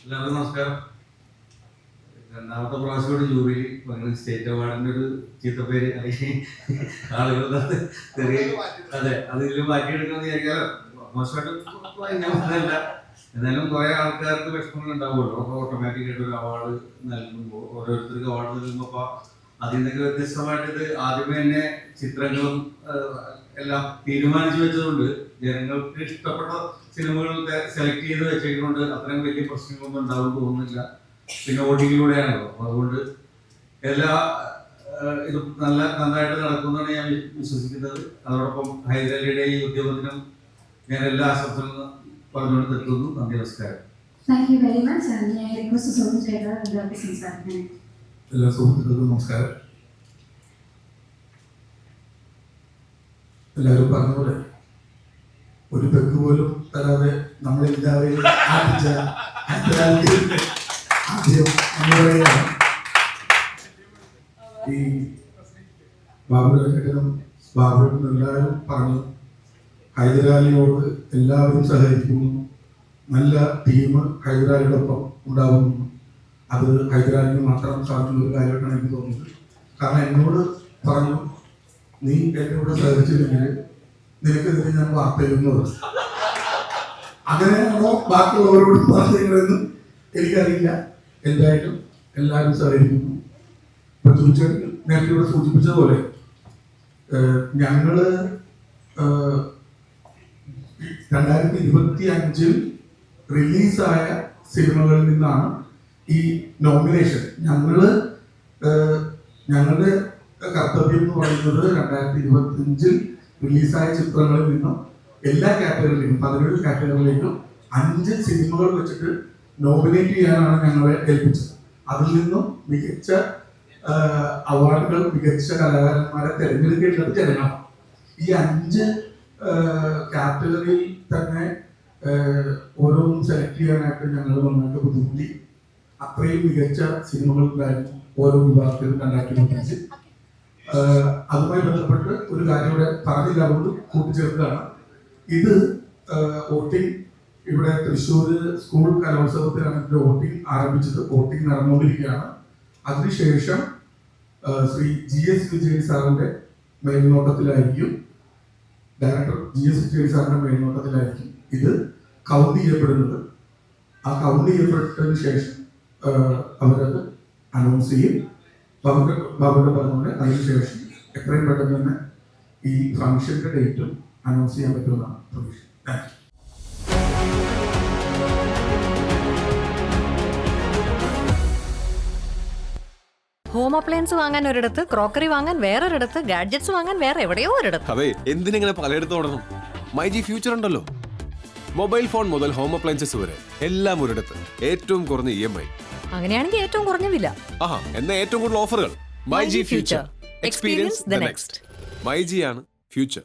എല്ലാവർക്കും നമസ്കാരം. രണ്ടാമത്തെ പ്രാവശ്യത്തോട് ജൂറിയിൽ പങ്കെടുത്ത സ്റ്റേറ്റ് അവാർഡിന്റെ ഒരു ചീത്തപ്പേര് അല്ലെങ്കിൽ ആളുകൾ അതെ അതിൽ മാറ്റിയെടുക്കണമെന്ന് വിചാരിക്കാലോ. മോശമായിട്ടല്ല, എന്നാലും കുറെ ആൾക്കാർക്ക് വിഷമങ്ങൾ ഉണ്ടാവുമല്ലോ. അപ്പോൾ ഓട്ടോമാറ്റിക്കായിട്ട് ഒരു അവാർഡ് നൽകുമ്പോൾ ഓരോരുത്തർക്ക് അവാർഡ് നൽകുമ്പോൾ അപ്പോൾ അതിൽ നിന്നൊക്കെ വ്യത്യസ്തമായിട്ട് ഇത് ആദ്യമേ തന്നെ ചിത്രങ്ങളും എല്ലാം തീരുമാനിച്ചു വെച്ചതുകൊണ്ട് ജനങ്ങൾക്ക് ഇഷ്ടപ്പെട്ട സിനിമകളൊക്കെ സെലക്ട് ചെയ്ത് വെച്ചതുകൊണ്ട് അത്രയും വലിയ പ്രശ്നങ്ങളൊന്നും ഉണ്ടാവും തോന്നുന്നില്ല. പിന്നെ ഓട്ടിങ്ങിലൂടെയാണല്ലോ, അപ്പോൾ അതുകൊണ്ട് എല്ലാ ഇത് നന്നായിട്ട് നടക്കുമെന്നാണ് ഞാൻ വിശ്വസിക്കുന്നത്. അതോടൊപ്പം ഹൈദരാലിയുടെ ഈ ഉദ്യമത്തിനും ഞാൻ എല്ലാ ആശംസകളും പറഞ്ഞുകൊണ്ട് നിർത്തുന്നു. നന്ദി, നമസ്കാരം. എല്ലാ സുഹൃത്തുക്കൾക്കും നമസ്കാരം. എല്ലാവരും പറഞ്ഞ പോലെ ഒരു പെക്ക് പോലും തരാതെ നമ്മളെല്ലാവരെയും ആദ്യം ഈ ബാബുരാജനും ബാബുവിനും എല്ലാവരും പറഞ്ഞു ഹൈദരാലിയോട് എല്ലാവരും സഹകരിക്കുന്നു, നല്ല ടീം ഹൈദരാലിയോടൊപ്പം ഉണ്ടാകുന്നു. അത് ഹൈദരാലിന് മാത്രം സാധിക്കുന്ന ഒരു കാര്യമായിട്ടാണ് എനിക്ക് തോന്നുന്നത്. കാരണം എന്നോട് പറഞ്ഞു, നീ എൻ്റെ കൂടെ സഹകരിച്ചില്ലെങ്കിൽ നിനക്കെതിരെ ഞാൻ വാർത്ത എഴുതുന്നത്. അങ്ങനെയാണോ ബാക്കിയുള്ളവരോട് പറയുന്നതെന്ന് എനിക്കറിയില്ല. എന്തായാലും എല്ലാവരും സഹകരിക്കുന്നു. ഇപ്പൊ തീർച്ചയായിട്ടും നേരത്തെ ഇവിടെ സൂചിപ്പിച്ചതുപോലെ ഞങ്ങള് 2025 റിലീസായ സിനിമകളിൽ നിന്നാണ് ഈ നോമിനേഷൻ. ഞങ്ങളുടെ കർത്തവ്യം എന്ന് പറയുന്നത് 2025 റിലീസായ ചിത്രങ്ങളിൽ നിന്നും എല്ലാ കാറ്റഗറിയിലേക്കും 17 കാറ്റഗറിയിലേക്കും 5 സിനിമകൾ വെച്ചിട്ട് നോമിനേറ്റ് ചെയ്യാനാണ് ഞങ്ങളെ ഏൽപ്പിച്ചത്. അതിൽ നിന്നും മികച്ച അവാർഡുകൾ, മികച്ച കലാകാരന്മാരെ തിരഞ്ഞെടുക്കേണ്ടത് ജനങ്ങളാണ്. ഈ 5 കാറ്റഗറിയിൽ തന്നെ ഓരോന്നും സെലക്ട് ചെയ്യാനായിട്ട് ഞങ്ങൾ നന്നായിട്ട് ബുദ്ധിമുട്ടി. അത്രയും മികച്ച സിനിമകളുണ്ടായിരുന്നു ഓരോ വിഭാഗത്തിലും 2025. അതുമായി ബന്ധപ്പെട്ട് ഒരു കാര്യം ഇവിടെ പറഞ്ഞില്ല, അതുകൊണ്ട് കൂട്ടിച്ചേർത്തതാണ്. ഇത് വോട്ടിംഗ് ഇവിടെ തൃശ്ശൂർ സ്കൂൾ കലോത്സവത്തിലാണ് ഇതിന്റെ വോട്ടിംഗ് ആരംഭിച്ചത്. വോട്ടിംഗ് നടന്നുകൊണ്ടിരിക്കുകയാണ്. അതിനുശേഷം ശ്രീ GS വിജയൻ സാറിന്റെ മേൽനോട്ടത്തിലായിരിക്കും, ഡയറക്ടർ GS വിജയൻ സാറിന്റെ മേൽനോട്ടത്തിലായിരിക്കും ഇത് കൗണ്ട് ചെയ്യപ്പെടുന്നത്. ആ കൗണ്ട് ചെയ്യപ്പെട്ടതിന് ശേഷം അവരത് അനൗൺസ് ചെയ്യും. ബാബുവിന്റെ പറഞ്ഞ അതിനുശേഷം എത്രയും പെട്ടെന്ന് തന്നെ ഈ ഫംഗ്ഷന്റെ ഡേറ്റും അനൗൺസ് ചെയ്യാൻ പറ്റുമെന്നാണ് പ്രതീക്ഷ. Thank you. ഹോം അപ്ലയൻസ് വാങ്ങാൻ ഒരിടത്ത്, ക്രോക്കറി വാങ്ങാൻ വേറൊരിടത്ത്, ഗാഡ്ജറ്റ്സ് വാങ്ങാൻ വേറെ എവിടെയോ ഒരിടത്ത്. അതെ, എന്തിനെങ്ങനെ പലയിടത്തും ഓടണം? മൈജി ഫ്യൂച്ചർ ഉണ്ടല്ലോ. മൊബൈൽ ഫോൺ മുതൽ ഹോം അപ്ലയൻസസ് വരെ എല്ലാം ഒരിടത്ത്, ഏറ്റവും കുറഞ്ഞ EMI. അങ്ങനെയാണെങ്കിൽ ഏറ്റവും കുറഞ്ഞ വില. ആഹാ, എന്നാ ഏറ്റവും കൂടുതൽ ഓഫറുകൾ. MyG future, experience the next. MyG ആണ് ഫ്യൂച്ചർ.